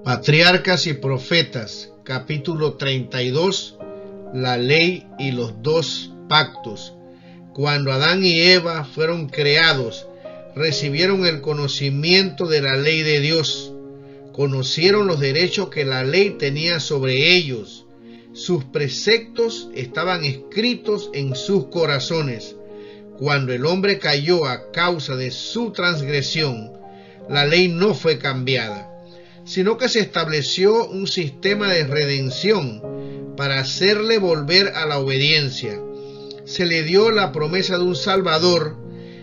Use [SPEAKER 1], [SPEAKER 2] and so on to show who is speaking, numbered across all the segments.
[SPEAKER 1] Patriarcas y Profetas, capítulo 32, la ley y los dos pactos. Cuando Adán y Eva fueron creados, recibieron el conocimiento de la ley de Dios, conocieron los derechos que la ley tenía sobre ellos. Sus preceptos estaban escritos en sus corazones. Cuando el hombre cayó a causa de su transgresión, la ley no fue cambiada, sino que se estableció un sistema de redención para hacerle volver a la obediencia. Se le dio la promesa de un Salvador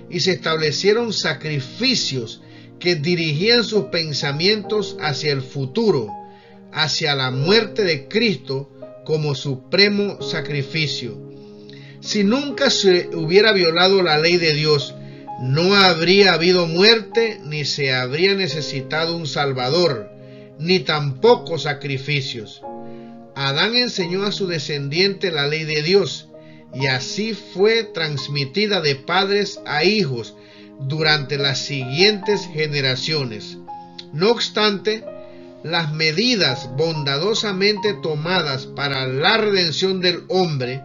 [SPEAKER 1] y se establecieron sacrificios que dirigían sus pensamientos hacia el futuro, hacia la muerte de Cristo como supremo sacrificio. Si nunca se hubiera violado la ley de Dios, no habría habido muerte, ni se habría necesitado un Salvador, ni tampoco sacrificios. Adán enseñó a su descendiente la ley de Dios, y así fue transmitida de padres a hijos durante las siguientes generaciones. No obstante, las medidas bondadosamente tomadas para la redención del hombre,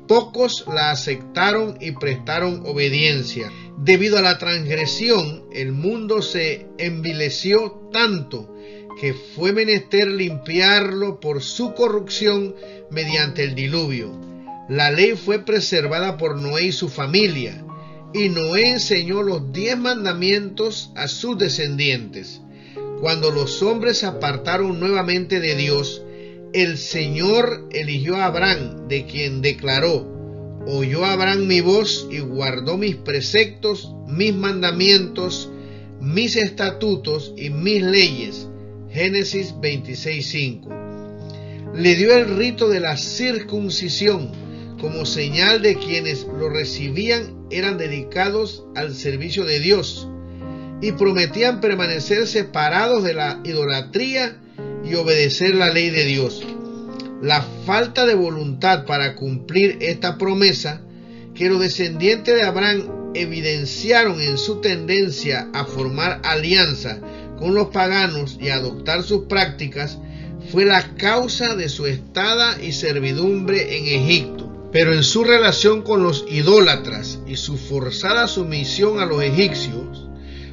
[SPEAKER 1] pocos la aceptaron y prestaron obediencia. Debido a la transgresión, el mundo se envileció tanto que fue menester limpiarlo por su corrupción mediante el diluvio. La ley fue preservada por Noé y su familia, y Noé enseñó los 10 mandamientos a sus descendientes. Cuando los hombres se apartaron nuevamente de Dios, el Señor eligió a Abraham, de quien declaró: oyó Abraham mi voz y guardó mis preceptos, mis mandamientos, mis estatutos y mis leyes. Génesis 26:5. Le dio el rito de la circuncisión como señal de quienes lo recibían eran dedicados al servicio de Dios y prometían permanecer separados de la idolatría y obedecer la ley de Dios. La falta de voluntad para cumplir esta promesa, que los descendientes de Abraham evidenciaron en su tendencia a formar alianza con los paganos y a adoptar sus prácticas, fue la causa de su estada y servidumbre en Egipto. Pero en su relación con los idólatras y su forzada sumisión a los egipcios,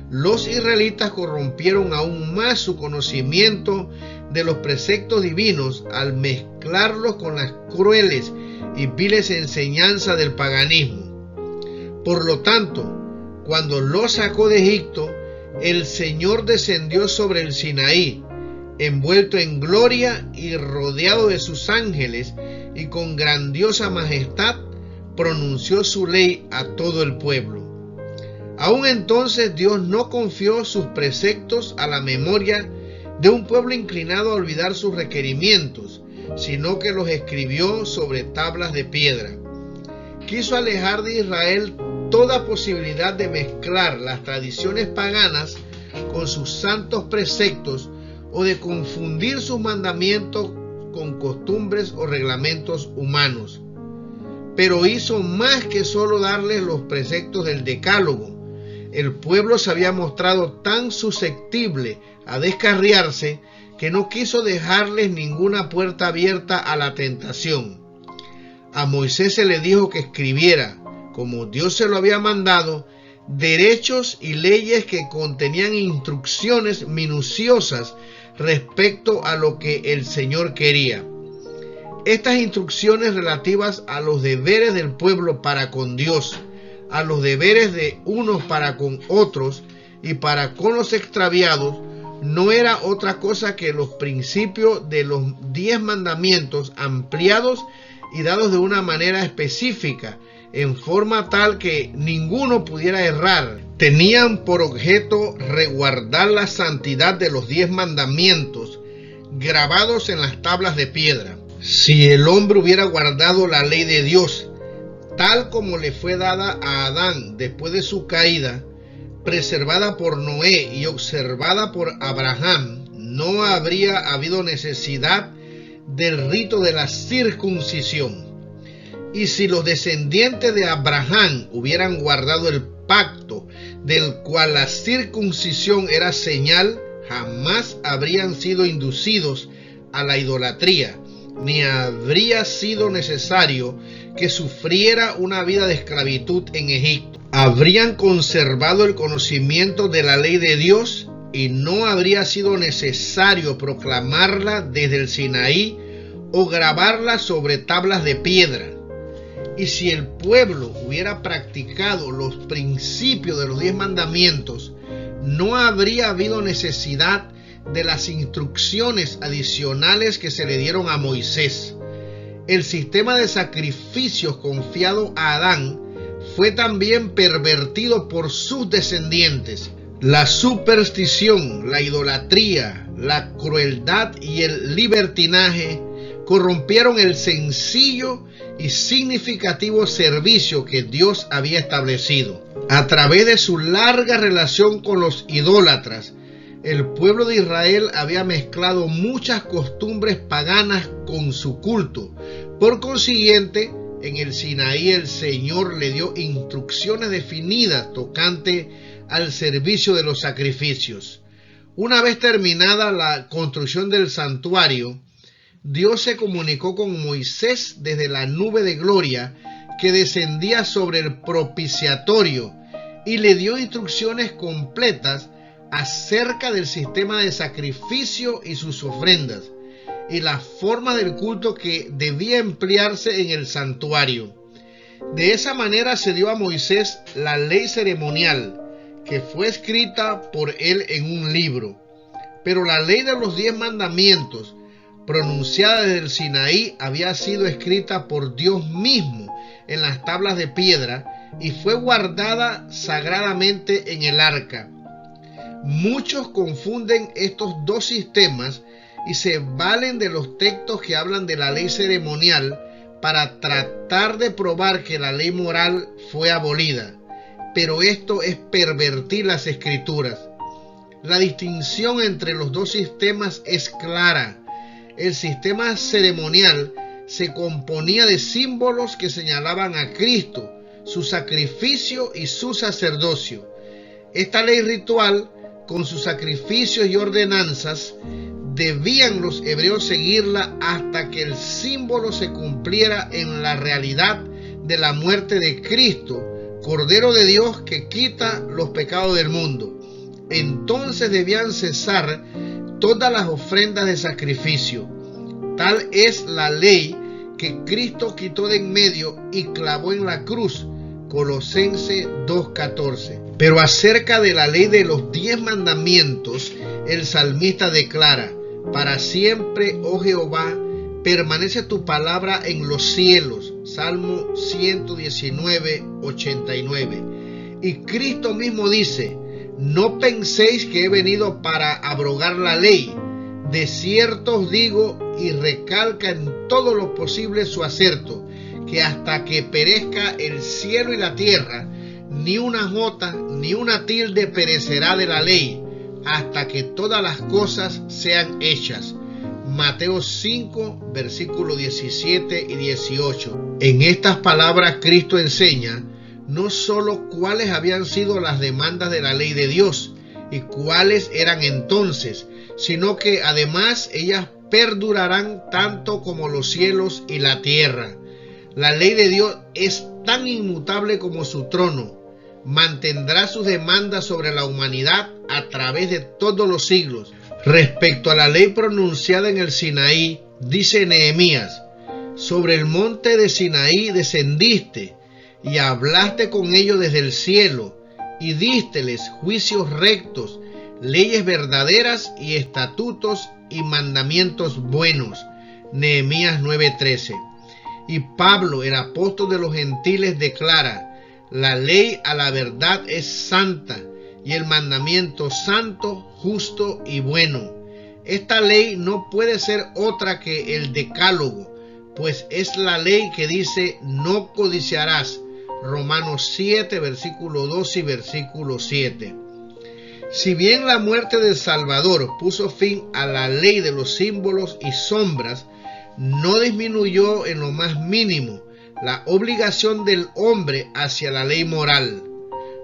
[SPEAKER 1] los israelitas corrompieron aún más su conocimiento de los preceptos divinos al mezclarlos con las crueles y viles enseñanzas del paganismo. Por lo tanto, cuando los sacó de Egipto, el Señor descendió sobre el Sinaí, envuelto en gloria y rodeado de sus ángeles, y con grandiosa majestad pronunció su ley a todo el pueblo. Aún entonces Dios no confió sus preceptos a la memoria de un pueblo inclinado a olvidar sus requerimientos, sino que los escribió sobre tablas de piedra. Quiso alejar de Israel toda posibilidad de mezclar las tradiciones paganas con sus santos preceptos o de confundir sus mandamientos con costumbres o reglamentos humanos. Pero hizo más que solo darles los preceptos del Decálogo. El pueblo se había mostrado tan susceptible a descarriarse que no quiso dejarles ninguna puerta abierta a la tentación. A Moisés se le dijo que escribiera, como Dios se lo había mandado, derechos y leyes que contenían instrucciones minuciosas respecto a lo que el Señor quería. Estas instrucciones relativas a los deberes del pueblo para con Dios, a los deberes de unos para con otros y para con los extraviados, no era otra cosa que los principios de los 10 mandamientos ampliados y dados de una manera específica, en forma tal que ninguno pudiera errar. Tenían por objeto resguardar la santidad de los 10 mandamientos grabados en las tablas de piedra. Si el hombre hubiera guardado la ley de Dios, tal como le fue dada a Adán después de su caída, preservada por Noé y observada por Abraham, no habría habido necesidad del rito de la circuncisión. Y si los descendientes de Abraham hubieran guardado el pacto del cual la circuncisión era señal, jamás habrían sido inducidos a la idolatría, ni habría sido necesario que sufriera una vida de esclavitud en Egipto. Habrían conservado el conocimiento de la ley de Dios y no habría sido necesario proclamarla desde el Sinaí o grabarla sobre tablas de piedra. Y si el pueblo hubiera practicado los principios de los 10 mandamientos, no habría habido necesidad de las instrucciones adicionales que se le dieron a Moisés. El sistema de sacrificios confiado a Adán fue también pervertido por sus descendientes. La superstición, la idolatría, la crueldad y el libertinaje corrompieron el sencillo y significativo servicio que Dios había establecido. A través de su larga relación con los idólatras, el pueblo de Israel había mezclado muchas costumbres paganas con su culto. Por consiguiente, en el Sinaí el Señor le dio instrucciones definidas tocante al servicio de los sacrificios. Una vez terminada la construcción del santuario, Dios se comunicó con Moisés desde la nube de gloria que descendía sobre el propiciatorio y le dio instrucciones completas acerca del sistema de sacrificio y sus ofrendas y la forma del culto que debía emplearse en el santuario. De esa manera se dio a Moisés la ley ceremonial, que fue escrita por él en un libro. Pero la ley de los 10 mandamientos, pronunciada desde el Sinaí, había sido escrita por Dios mismo en las tablas de piedra y fue guardada sagradamente en el arca. Muchos confunden estos dos sistemas y se valen de los textos que hablan de la ley ceremonial para tratar de probar que la ley moral fue abolida. Pero esto es pervertir las escrituras. La distinción entre los dos sistemas es clara. El sistema ceremonial se componía de símbolos que señalaban a Cristo, su sacrificio y su sacerdocio. Esta ley ritual, con sus sacrificios y ordenanzas, debían los hebreos seguirla hasta que el símbolo se cumpliera en la realidad de la muerte de Cristo, Cordero de Dios que quita los pecados del mundo. Entonces debían cesar todas las ofrendas de sacrificio. Tal es la ley que Cristo quitó de en medio y clavó en la cruz. Colosenses 2:14. Pero acerca de la ley de los 10 mandamientos, el salmista declara: para siempre, oh Jehová, permanece tu palabra en los cielos. Salmo 119:89. Y Cristo mismo dice: no penséis que he venido para abrogar la ley. De cierto os digo, y recalca en todo lo posible su acerto, que hasta que perezca el cielo y la tierra, ni una jota ni una tilde perecerá de la ley, hasta que todas las cosas sean hechas. Mateo 5, versículos 17 y 18. En estas palabras Cristo enseña no solo cuáles habían sido las demandas de la ley de Dios y cuáles eran entonces, sino que además ellas perdurarán tanto como los cielos y la tierra. La ley de Dios es tan inmutable como su trono. Mantendrá sus demandas sobre la humanidad a través de todos los siglos. Respecto a la ley pronunciada en el Sinaí, dice Nehemías: sobre el monte de Sinaí descendiste y hablaste con ellos desde el cielo y dísteles juicios rectos, leyes verdaderas y estatutos y mandamientos buenos. Nehemías 9:13. Y Pablo, el apóstol de los gentiles, declara: la ley a la verdad es santa y el mandamiento santo, justo y bueno. Esta ley no puede ser otra que el decálogo, pues es la ley que dice: no codiciarás. Romanos 7, versículo 2 y versículo 7. Si bien la muerte del Salvador puso fin a la ley de los símbolos y sombras, no disminuyó en lo más mínimo la obligación del hombre hacia la ley moral.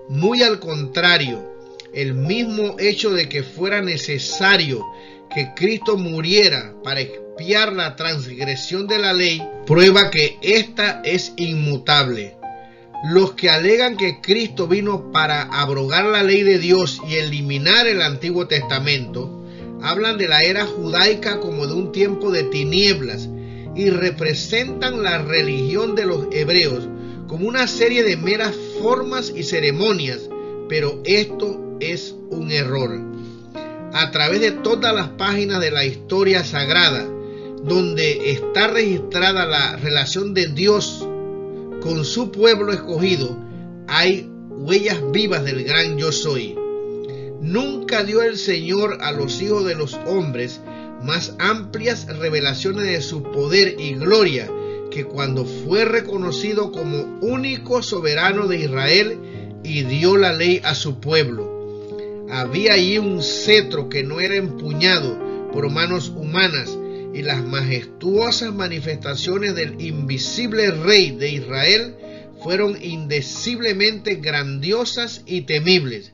[SPEAKER 1] Muy al contrario, El mismo hecho de que fuera necesario que Cristo muriera para expiar la transgresión de la ley, prueba que ésta es inmutable. Los que alegan que Cristo vino para abrogar la ley de Dios y eliminar el Antiguo Testamento, hablan de la era judaica como de un tiempo de tinieblas y representan la religión de los hebreos como una serie de meras formas y ceremonias, pero esto es un error. A través de todas las páginas de la historia sagrada, donde está registrada la relación de Dios con su pueblo escogido, hay huellas vivas del gran yo soy. Nunca dio el Señor a los hijos de los hombres más amplias revelaciones de su poder y gloria que cuando fue reconocido como único soberano de Israel y dio la ley a su pueblo. Había allí un cetro que no era empuñado por manos humanas, y las majestuosas manifestaciones del invisible Rey de Israel fueron indeciblemente grandiosas y temibles.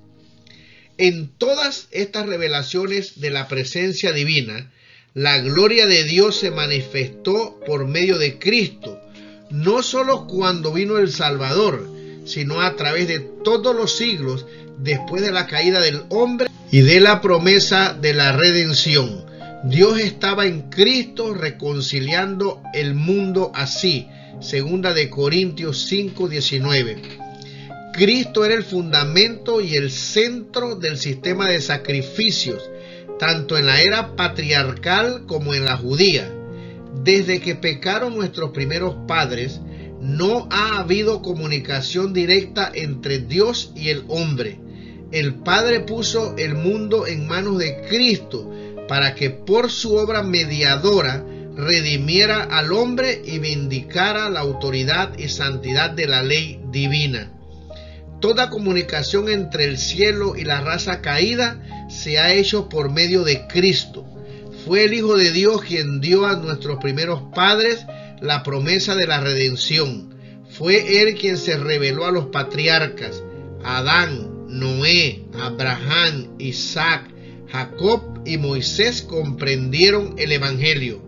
[SPEAKER 1] En todas estas revelaciones de la presencia divina, la gloria de Dios se manifestó por medio de Cristo, no solo cuando vino el Salvador, sino a través de todos los siglos después de la caída del hombre y de la promesa de la redención. Dios estaba en Cristo reconciliando el mundo así, 2 Corintios 5:19. Cristo era el fundamento y el centro del sistema de sacrificios, tanto en la era patriarcal como en la judía. Desde que pecaron nuestros primeros padres, no ha habido comunicación directa entre Dios y el hombre. El Padre puso el mundo en manos de Cristo para que por su obra mediadora redimiera al hombre y vindicara la autoridad y santidad de la ley divina. Toda comunicación entre el cielo y la raza caída se ha hecho por medio de Cristo. Fue el Hijo de Dios quien dio a nuestros primeros padres la promesa de la redención. Fue Él quien se reveló a los patriarcas, Adán, Noé, Abraham, Isaac, Jacob y Moisés comprendieron el Evangelio.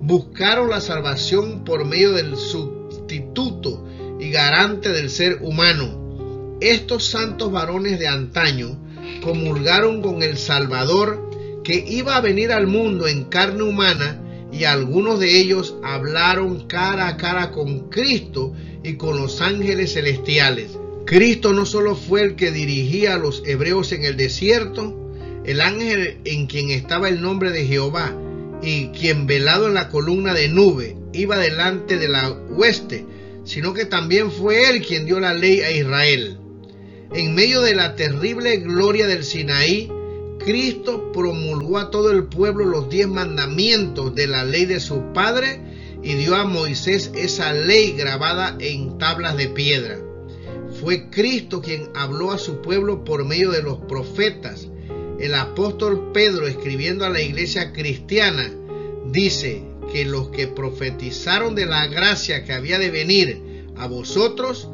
[SPEAKER 1] Buscaron la salvación por medio del sustituto y garante del ser humano. Estos santos varones de antaño comulgaron con el Salvador que iba a venir al mundo en carne humana, y algunos de ellos hablaron cara a cara con Cristo y con los ángeles celestiales. Cristo no solo fue el que dirigía a los hebreos en el desierto, el ángel en quien estaba el nombre de Jehová y quien velado en la columna de nube iba delante de la hueste, sino que también fue Él quien dio la ley a Israel. En medio de la terrible gloria del Sinaí, Cristo promulgó a todo el pueblo los 10 mandamientos de la ley de su Padre y dio a Moisés esa ley grabada en tablas de piedra. Fue Cristo quien habló a su pueblo por medio de los profetas. El apóstol Pedro, escribiendo a la iglesia cristiana, dice que los que profetizaron de la gracia que había de venir a vosotros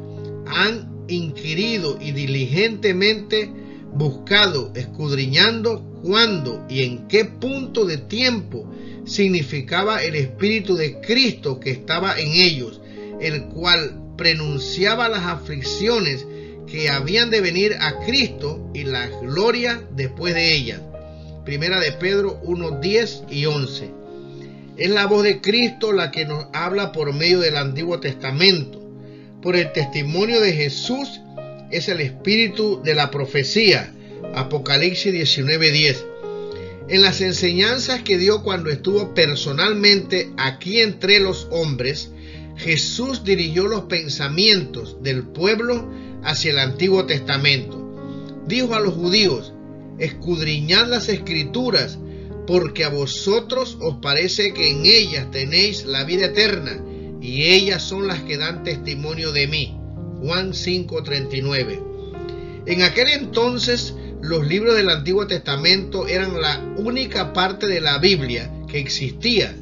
[SPEAKER 1] han inquirido y diligentemente buscado, escudriñando cuándo y en qué punto de tiempo significaba el Espíritu de Cristo que estaba en ellos, el cual prenunciaba las aflicciones que habían de venir a Cristo y la gloria después de ellas. Primera de Pedro 1:10 y 11. Es la voz de Cristo la que nos habla por medio del Antiguo Testamento. Por el testimonio de Jesús es el espíritu de la profecía. Apocalipsis 19:10. En las enseñanzas que dio cuando estuvo personalmente aquí entre los hombres, Jesús dirigió los pensamientos del pueblo hacia el Antiguo Testamento. Dijo a los judíos: escudriñad las Escrituras, porque a vosotros os parece que en ellas tenéis la vida eterna, y ellas son las que dan testimonio de mí. Juan 5:39. En aquel entonces, los libros del Antiguo Testamento eran la única parte de la Biblia que existía.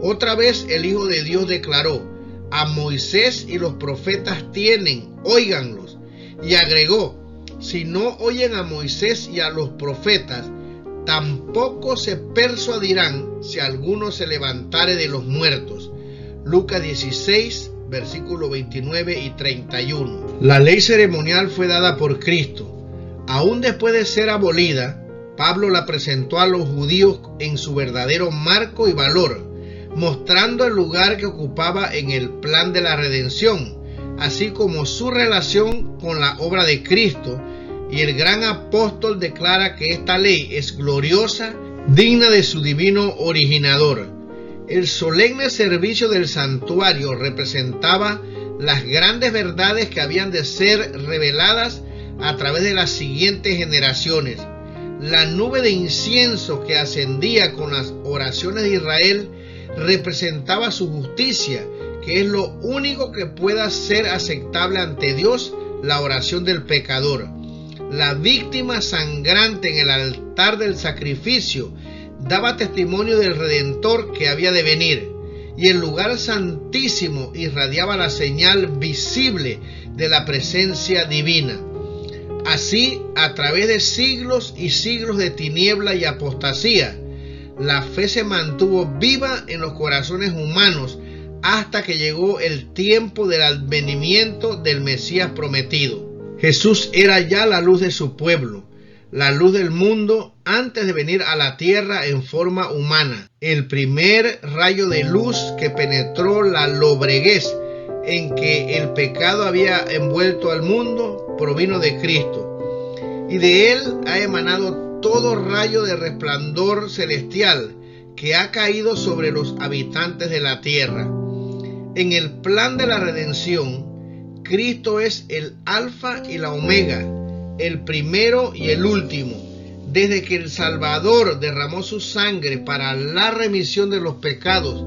[SPEAKER 1] Otra vez el Hijo de Dios declaró: a Moisés y los profetas tienen, óiganlos. Y agregó: si no oyen a Moisés y a los profetas, tampoco se persuadirán si alguno se levantare de los muertos. Lucas 16, versículos 29 y 31. La ley ceremonial fue dada por Cristo. Aún después de ser abolida, Pablo la presentó a los judíos en su verdadero marco y valor, mostrando el lugar que ocupaba en el plan de la redención, así como su relación con la obra de Cristo, y el gran apóstol declara que esta ley es gloriosa, digna de su divino originador. El solemne servicio del santuario representaba las grandes verdades que habían de ser reveladas a través de las siguientes generaciones. La nube de incienso que ascendía con las oraciones de Israel representaba su justicia, que es lo único que pueda ser aceptable ante Dios, la oración del pecador. La víctima sangrante en el altar del sacrificio daba testimonio del Redentor que había de venir, y el lugar santísimo irradiaba la señal visible de la presencia divina. Así, a través de siglos y siglos de tiniebla y apostasía, la fe se mantuvo viva en los corazones humanos hasta que llegó el tiempo del advenimiento del Mesías prometido. Jesús era ya la luz de su pueblo, la luz del mundo antes de venir a la tierra en forma humana. El primer rayo de luz que penetró la lobreguez en que el pecado había envuelto al mundo provino de Cristo, y de él ha emanado todo rayo de resplandor celestial que ha caído sobre los habitantes de la tierra. En el plan de la redención, Cristo es el alfa y la omega, el primero y el último. Desde que el Salvador derramó su sangre para la remisión de los pecados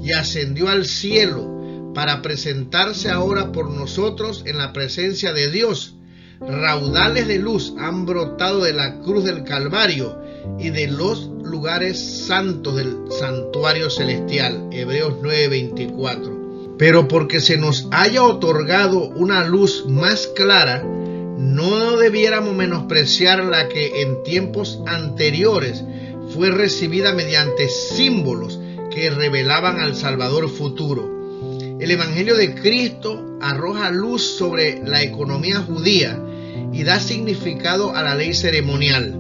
[SPEAKER 1] y ascendió al cielo para presentarse ahora por nosotros en la presencia de Dios, raudales de luz han brotado de la cruz del Calvario y de los lugares santos del santuario celestial. Hebreos 9:24. Pero porque se nos haya otorgado una luz más clara, no debiéramos menospreciar la que en tiempos anteriores fue recibida mediante símbolos que revelaban al Salvador futuro. El Evangelio de Cristo arroja luz sobre la economía judía y da significado a la ley ceremonial.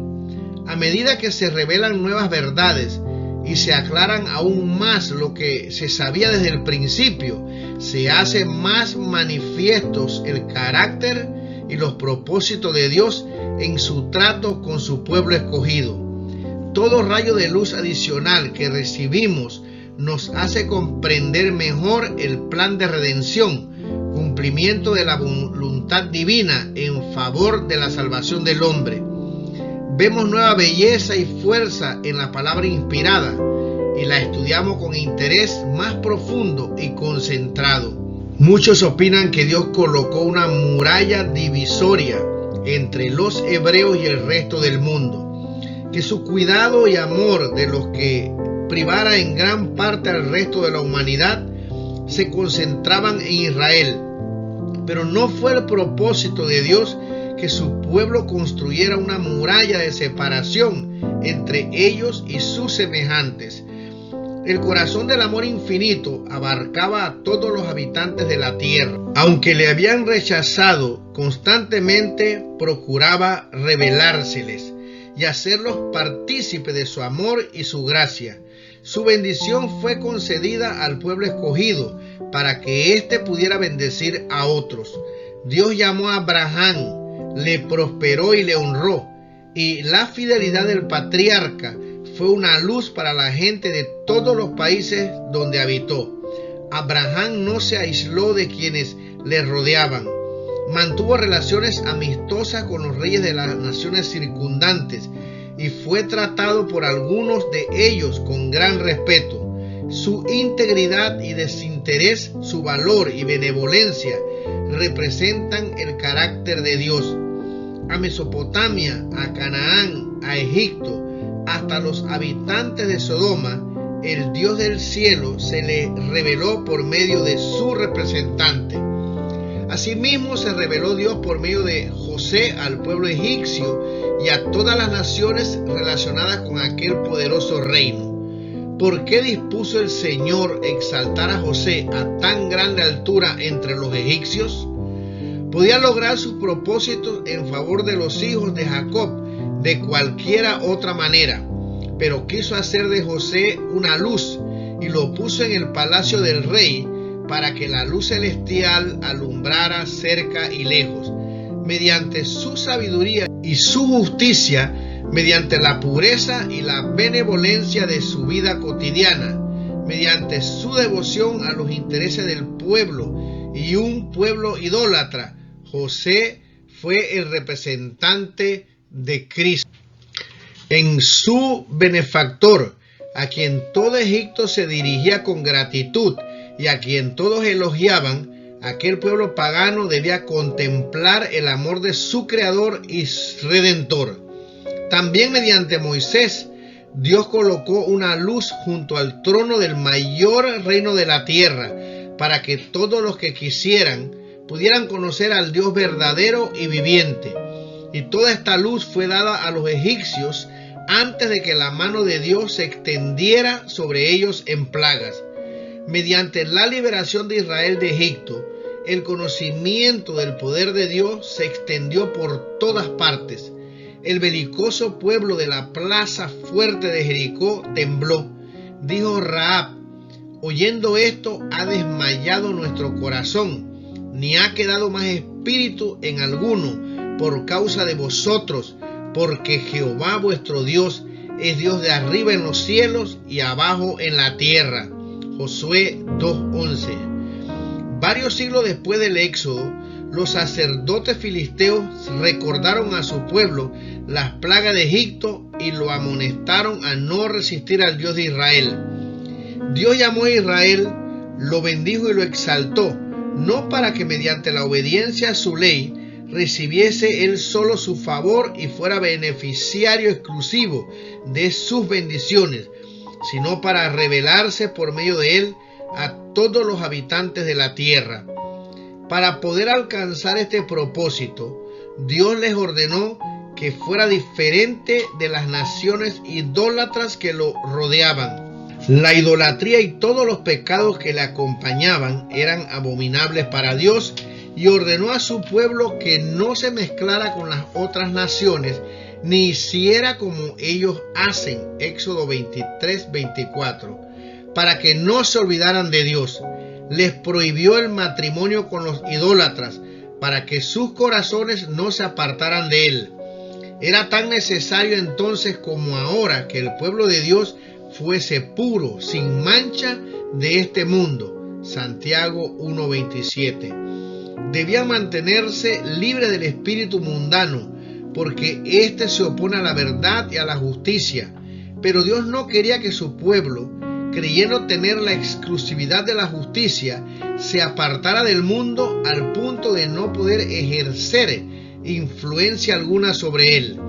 [SPEAKER 1] A medida que se revelan nuevas verdades y se aclaran aún más lo que se sabía desde el principio, se hacen más manifiestos el carácter y los propósitos de Dios en su trato con su pueblo escogido. Todo rayo de luz adicional que recibimos nos hace comprender mejor el plan de redención, cumplimiento de la voluntad divina en favor de la salvación del hombre. Vemos nueva belleza y fuerza en la palabra inspirada y la estudiamos con interés más profundo y concentrado. Muchos opinan que Dios colocó una muralla divisoria entre los hebreos y el resto del mundo, que su cuidado y amor de los que privara en gran parte al resto de la humanidad se concentraban en Israel. Pero no fue el propósito de Dios que su pueblo construyera una muralla de separación entre ellos y sus semejantes. El corazón del amor infinito abarcaba a todos los habitantes de la tierra. Aunque le habían rechazado, constantemente procuraba revelárseles y hacerlos partícipes de su amor y su gracia. Su bendición fue concedida al pueblo escogido para que éste pudiera bendecir a otros. Dios llamó a Abraham, le prosperó y le honró, y la fidelidad del patriarca fue una luz para la gente de todos los países donde habitó. Abraham no se aisló de quienes le rodeaban. Mantuvo relaciones amistosas con los reyes de las naciones circundantes y fue tratado por algunos de ellos con gran respeto. Su integridad y desinterés, su valor y benevolencia representan el carácter de Dios. A Mesopotamia, a Canaán, a Egipto, hasta los habitantes de Sodoma, el Dios del cielo se le reveló por medio de su representante. Asimismo se reveló Dios por medio de José al pueblo egipcio y a todas las naciones relacionadas con aquel poderoso reino. ¿Por qué dispuso el Señor exaltar a José a tan grande altura entre los egipcios? Podía lograr sus propósitos en favor de los hijos de Jacob de cualquiera otra manera, pero quiso hacer de José una luz y lo puso en el palacio del rey para que la luz celestial alumbrara cerca y lejos. Mediante su sabiduría y su justicia, mediante la pureza y la benevolencia de su vida cotidiana, mediante su devoción a los intereses del pueblo y un pueblo idólatra, José fue el representante de Cristo. En su benefactor, a quien todo Egipto se dirigía con gratitud y a quien todos elogiaban, aquel pueblo pagano debía contemplar el amor de su Creador y Redentor. También mediante Moisés, Dios colocó una luz junto al trono del mayor reino de la tierra, para que todos los que quisieran pudieran conocer al Dios verdadero y viviente. Y toda esta luz fue dada a los egipcios antes de que la mano de Dios se extendiera sobre ellos en plagas. Mediante la liberación de Israel de Egipto, el conocimiento del poder de Dios se extendió por todas partes. El belicoso pueblo de la plaza fuerte de Jericó tembló. Dijo Rahab: oyendo esto, ha desmayado nuestro corazón, ni ha quedado más espíritu en alguno por causa de vosotros, porque Jehová vuestro Dios es Dios de arriba en los cielos y abajo en la tierra. Josué 2:11. Varios siglos después del éxodo, los sacerdotes filisteos recordaron a su pueblo las plagas de Egipto y lo amonestaron a no resistir al Dios de Israel. Dios llamó a Israel, lo bendijo y lo exaltó, no para que mediante la obediencia a su ley recibiese él solo su favor y fuera beneficiario exclusivo de sus bendiciones, sino para revelarse por medio de él a todos los habitantes de la tierra. Para poder alcanzar este propósito, Dios les ordenó que fuera diferente de las naciones idólatras que lo rodeaban. La idolatría y todos los pecados que le acompañaban eran abominables para Dios, y ordenó a su pueblo que no se mezclara con las otras naciones, ni hiciera como ellos hacen. Éxodo 23:24. Para que no se olvidaran de Dios, les prohibió el matrimonio con los idólatras, para que sus corazones no se apartaran de él. Era tan necesario entonces como ahora que el pueblo de Dios fuese puro, sin mancha de este mundo. Santiago 1:27. Debía mantenerse libre del espíritu mundano, porque éste se opone a la verdad y a la justicia. Pero Dios no quería que su pueblo, creyendo tener la exclusividad de la justicia, se apartara del mundo al punto de no poder ejercer influencia alguna sobre él.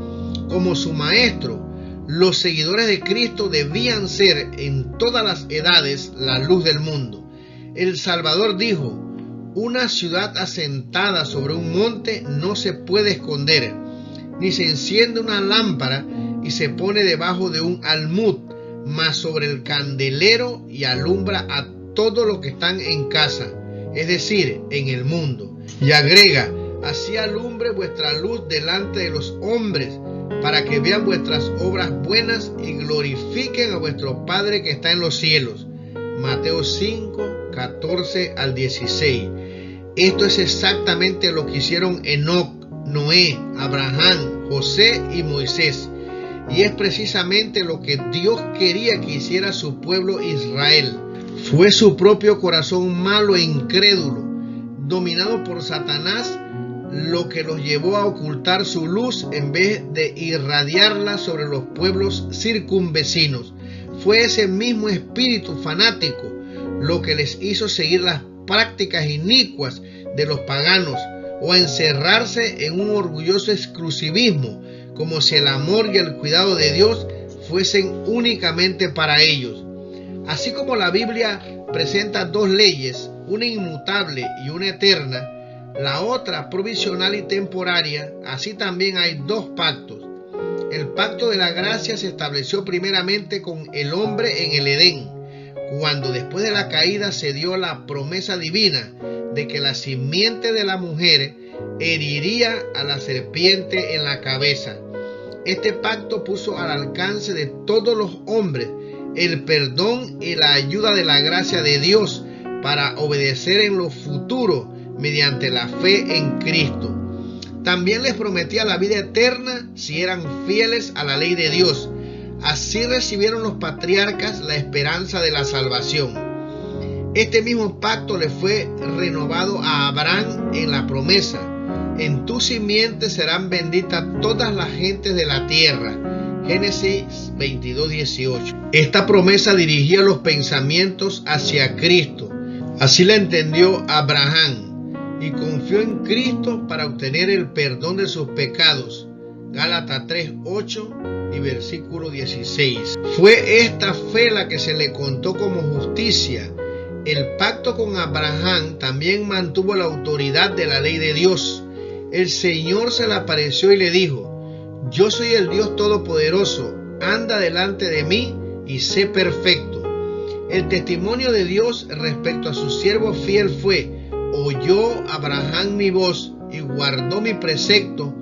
[SPEAKER 1] Como su maestro, los seguidores de Cristo debían ser en todas las edades la luz del mundo. El Salvador dijo: una ciudad asentada sobre un monte no se puede esconder, ni se enciende una lámpara y se pone debajo de un almud, mas sobre el candelero, y alumbra a todos los que están en casa, es decir, en el mundo. Y agrega: así alumbre vuestra luz delante de los hombres, para que vean vuestras obras buenas y glorifiquen a vuestro Padre que está en los cielos. Mateo 5:14-16. Esto es exactamente lo que hicieron Enoc, Noé, Abraham, José y Moisés. Y es precisamente lo que Dios quería que hiciera su pueblo Israel. Fue su propio corazón malo e incrédulo, dominado por Satanás, lo que los llevó a ocultar su luz en vez de irradiarla sobre los pueblos circunvecinos. Fue ese mismo espíritu fanático lo que les hizo seguir las prácticas inicuas de los paganos, o encerrarse en un orgulloso exclusivismo, como si el amor y el cuidado de Dios fuesen únicamente para ellos. Así como la Biblia presenta dos leyes, una inmutable y una eterna, la otra provisional y temporaria. Así también hay dos pactos. El pacto de la gracia se estableció primeramente con el hombre en el Edén, cuando después de la caída se dio la promesa divina de que la simiente de la mujer heriría a la serpiente en la cabeza. Este pacto puso al alcance de todos los hombres el perdón y la ayuda de la gracia de Dios para obedecer en lo futuro mediante la fe en Cristo. También les prometía la vida eterna si eran fieles a la ley de Dios. Así recibieron los patriarcas la esperanza de la salvación. Este mismo pacto le fue renovado a Abraham en la promesa: en tu simiente serán benditas todas las gentes de la tierra. Génesis 22:18. Esta promesa dirigía los pensamientos hacia Cristo. Así la entendió Abraham y confió en Cristo para obtener el perdón de sus pecados. Gálatas 3:8 y versículo 16. Fue esta fe la que se le contó como justicia. El pacto con Abraham también mantuvo la autoridad de la ley de Dios. El Señor se le apareció y le dijo: yo soy el Dios Todopoderoso, anda delante de mí y sé perfecto. El testimonio de Dios respecto a su siervo fiel fue: oyó Abraham mi voz y guardó mi precepto,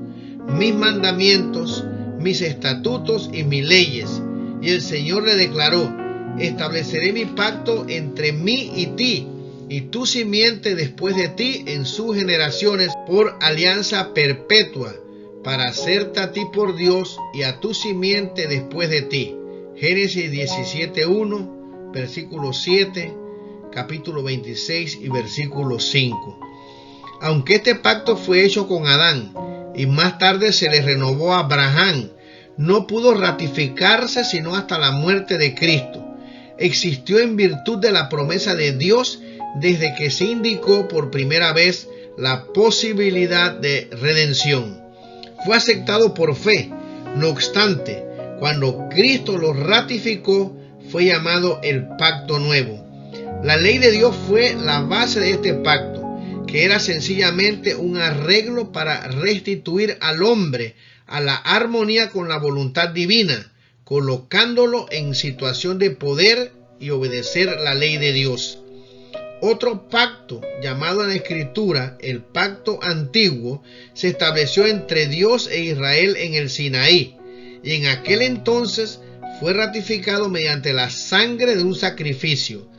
[SPEAKER 1] mis mandamientos, mis estatutos y mis leyes. Y el Señor le declaró: estableceré mi pacto entre mí y ti, y tu simiente después de ti en sus generaciones, por alianza perpetua, para hacerte a ti por Dios y a tu simiente después de ti. Génesis 17:1, versículo 7, capítulo 26 y versículo 5. Aunque este pacto fue hecho con Adán y más tarde se le renovó a Abraham, no pudo ratificarse sino hasta la muerte de Cristo. Existió en virtud de la promesa de Dios desde que se indicó por primera vez la posibilidad de redención. Fue aceptado por fe. No obstante, cuando Cristo lo ratificó, fue llamado el pacto nuevo. La ley de Dios fue la base de este pacto, que era sencillamente un arreglo para restituir al hombre a la armonía con la voluntad divina, colocándolo en situación de poder y obedecer la ley de Dios. Otro pacto, llamado en la Escritura el pacto antiguo, se estableció entre Dios e Israel en el Sinaí, y en aquel entonces fue ratificado mediante la sangre de un sacrificio.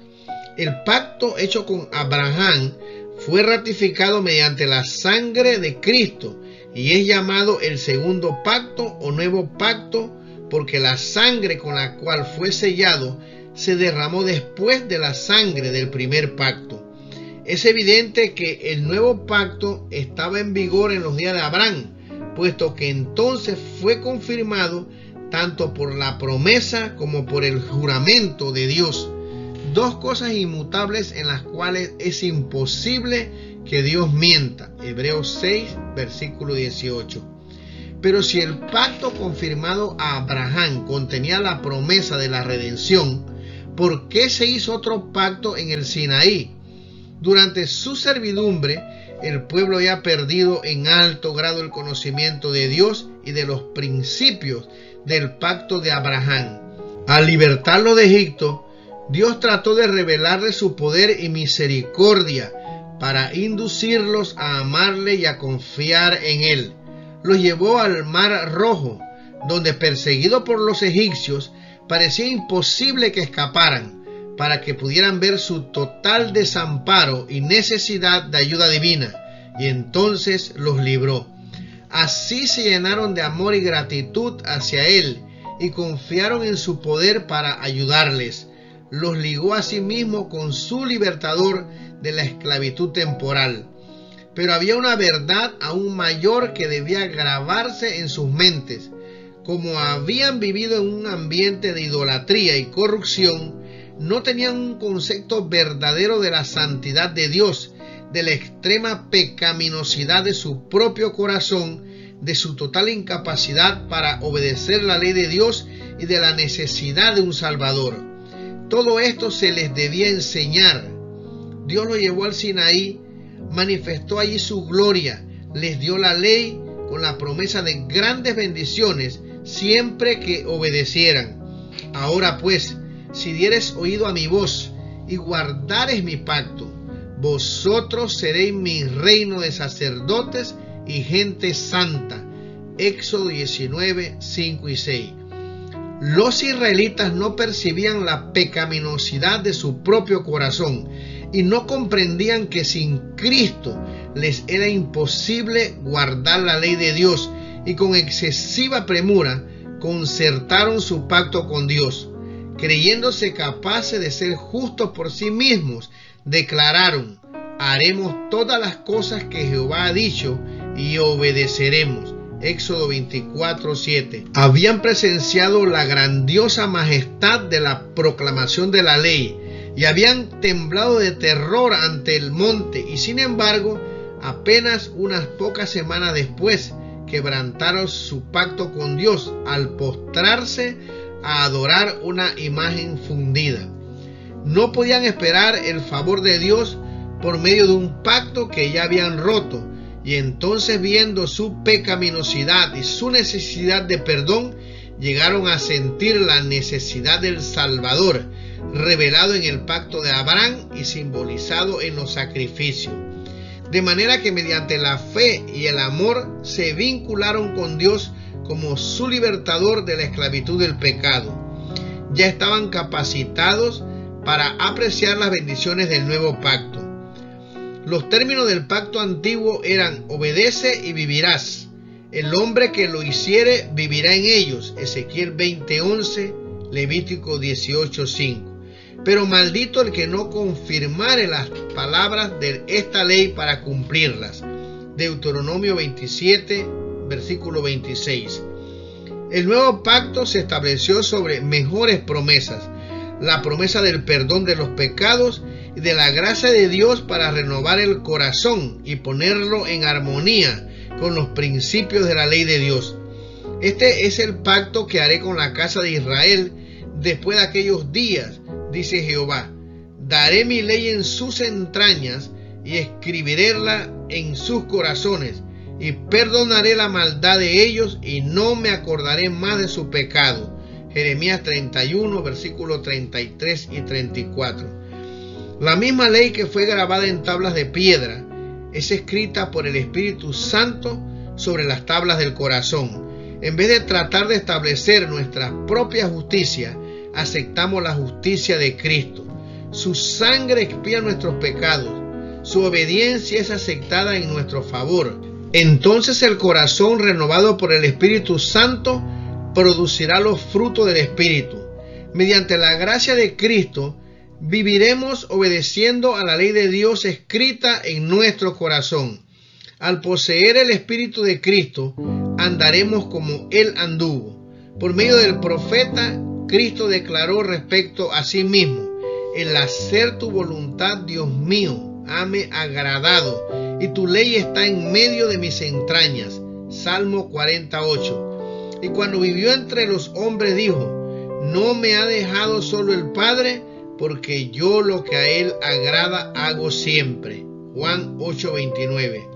[SPEAKER 1] El pacto hecho con Abraham fue ratificado mediante la sangre de Cristo y es llamado el segundo pacto o nuevo pacto, porque la sangre con la cual fue sellado se derramó después de la sangre del primer pacto. Es evidente que el nuevo pacto estaba en vigor en los días de Abraham, puesto que entonces fue confirmado tanto por la promesa como por el juramento de Dios. Dos cosas inmutables en las cuales es imposible que Dios mienta. Hebreos 6, versículo 18. Pero si el pacto confirmado a Abraham contenía la promesa de la redención, ¿por qué se hizo otro pacto en el Sinaí? Durante su servidumbre, el pueblo había perdido en alto grado el conocimiento de Dios y de los principios del pacto de Abraham. Al libertarlo de Egipto, Dios trató de revelarle su poder y misericordia para inducirlos a amarle y a confiar en él. Los llevó al Mar Rojo, donde, perseguido por los egipcios, parecía imposible que escaparan, para que pudieran ver su total desamparo y necesidad de ayuda divina, y entonces los libró. Así se llenaron de amor y gratitud hacia él y confiaron en su poder para ayudarles. Los ligó a sí mismo con su libertador de la esclavitud temporal. Pero había una verdad aún mayor que debía grabarse en sus mentes. Como habían vivido en un ambiente de idolatría y corrupción, no tenían un concepto verdadero de la santidad de Dios, de la extrema pecaminosidad de su propio corazón, de su total incapacidad para obedecer la ley de Dios y de la necesidad de un Salvador. Todo esto se les debía enseñar. Dios lo llevó al Sinaí, manifestó allí su gloria, les dio la ley con la promesa de grandes bendiciones siempre que obedecieran. Ahora pues, si diereis oído a mi voz y guardareis mi pacto, vosotros seréis mi reino de sacerdotes y gente santa. Éxodo 19, 5 y 6. Los israelitas no percibían la pecaminosidad de su propio corazón y no comprendían que sin Cristo les era imposible guardar la ley de Dios, y con excesiva premura concertaron su pacto con Dios. Creyéndose capaces de ser justos por sí mismos, declararon: haremos todas las cosas que Jehová ha dicho y obedeceremos. Éxodo 24, 7. Habían presenciado la grandiosa majestad de la proclamación de la ley y habían temblado de terror ante el monte, y sin embargo, apenas unas pocas semanas después, quebrantaron su pacto con Dios al postrarse a adorar una imagen fundida. No podían esperar el favor de Dios por medio de un pacto que ya habían roto, y entonces, viendo su pecaminosidad y su necesidad de perdón, llegaron a sentir la necesidad del Salvador, revelado en el pacto de Abraham y simbolizado en los sacrificios. De manera que mediante la fe y el amor se vincularon con Dios como su libertador de la esclavitud del pecado. Ya estaban capacitados para apreciar las bendiciones del nuevo pacto. Los términos del pacto antiguo eran: obedece y vivirás. El hombre que lo hiciere vivirá en ellos. Ezequiel 20:11, Levítico 18:5. Pero maldito el que no confirmare las palabras de esta ley para cumplirlas. Deuteronomio 27, versículo 26. El nuevo pacto se estableció sobre mejores promesas: la promesa del perdón de los pecados y de la gracia de Dios para renovar el corazón y ponerlo en armonía con los principios de la ley de Dios. Este es el pacto que haré con la casa de Israel después de aquellos días, dice Jehová. Daré mi ley en sus entrañas y escribiréla en sus corazones, y perdonaré la maldad de ellos y no me acordaré más de su pecado. Jeremías 31, versículos 33 y 34. La misma ley que fue grabada en tablas de piedra es escrita por el Espíritu Santo sobre las tablas del corazón. En vez de tratar de establecer nuestra propia justicia, aceptamos la justicia de Cristo. Su sangre expía nuestros pecados. Su obediencia es aceptada en nuestro favor. Entonces el corazón renovado por el Espíritu Santo producirá los frutos del Espíritu. Mediante la gracia de Cristo, viviremos obedeciendo a la ley de Dios escrita en nuestro corazón. Al poseer el Espíritu de Cristo, andaremos como Él anduvo. Por medio del profeta, Cristo declaró respecto a sí mismo: el hacer tu voluntad, Dios mío, hame agradado, y tu ley está en medio de mis entrañas. Salmo 48. Y cuando vivió entre los hombres dijo: no me ha dejado solo el Padre, porque yo lo que a Él agrada hago siempre. Juan 8:29.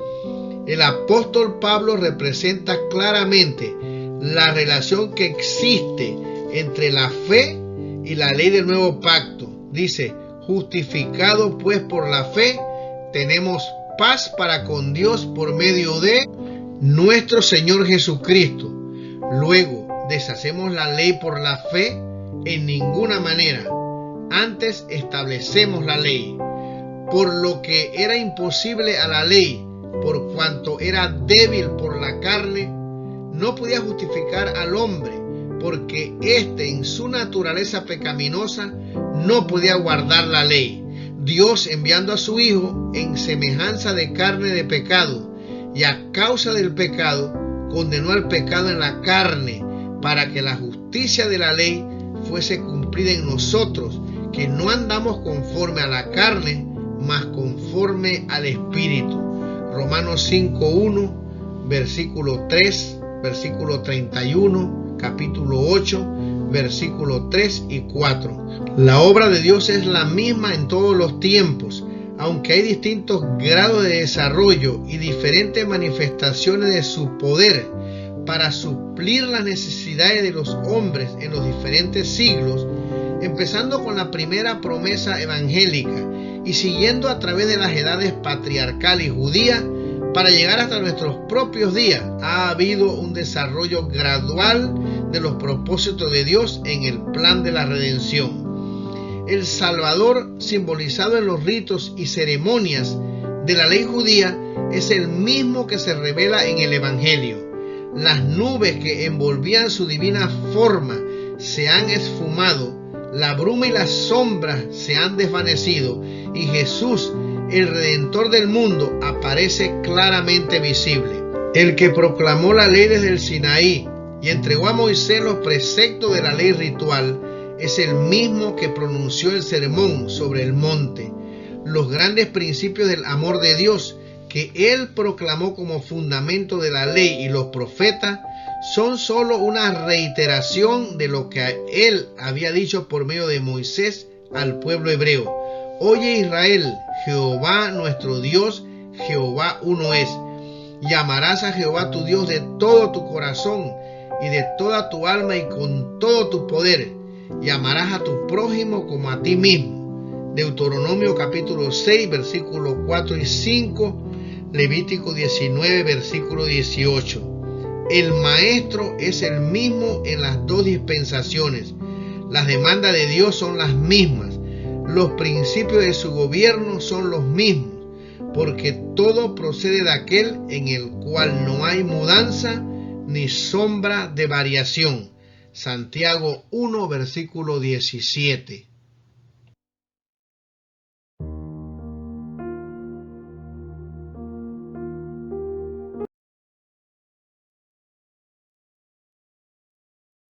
[SPEAKER 1] El apóstol Pablo representa claramente la relación que existe entre la fe y la ley del nuevo pacto. Dice: justificados pues por la fe, tenemos paz para con Dios por medio de nuestro Señor Jesucristo. Luego, ¿deshacemos la ley por la fe? En ninguna manera. Antes establecemos la ley. Por lo que era imposible a la ley, por cuanto era débil por la carne, no podía justificar al hombre, porque éste en su naturaleza pecaminosa no podía guardar la ley. Dios, enviando a su Hijo en semejanza de carne de pecado, y a causa del pecado, condenó al pecado en la carne, para que la justicia de la ley fuese cumplida en nosotros, que no andamos conforme a la carne, mas conforme al Espíritu. Romanos 5:1, versículo 3, versículo 31, capítulo 8, versículo 3 y 4. La obra de Dios es la misma en todos los tiempos, aunque hay distintos grados de desarrollo y diferentes manifestaciones de su poder para suplir las necesidades de los hombres en los diferentes siglos, empezando con la primera promesa evangélica y siguiendo a través de las edades patriarcal y judía para llegar hasta nuestros propios días, ha habido un desarrollo gradual de los propósitos de Dios en el plan de la redención. El Salvador, simbolizado en los ritos y ceremonias de la ley judía, es el mismo que se revela en el Evangelio. Las nubes que envolvían su divina forma se han esfumado, la bruma y las sombras se han desvanecido, y Jesús, el Redentor del mundo, aparece claramente visible. El que proclamó la ley desde el Sinaí y entregó a Moisés los preceptos de la ley ritual es el mismo que pronunció el sermón sobre el monte. Los grandes principios del amor de Dios que él proclamó como fundamento de la ley y los profetas son solo una reiteración de lo que él había dicho por medio de Moisés al pueblo hebreo. Oye Israel, Jehová nuestro Dios, Jehová uno es. Llamarás a Jehová tu Dios de todo tu corazón y de toda tu alma y con todo tu poder. Llamarás a tu prójimo como a ti mismo. Deuteronomio capítulo 6, versículos 4 y 5, Levítico 19, versículo 18. El Maestro es el mismo en las dos dispensaciones. Las demandas de Dios son las mismas. Los principios de su gobierno son los mismos, porque todo procede de aquel en el cual no hay mudanza ni sombra de variación. Santiago 1, versículo 17.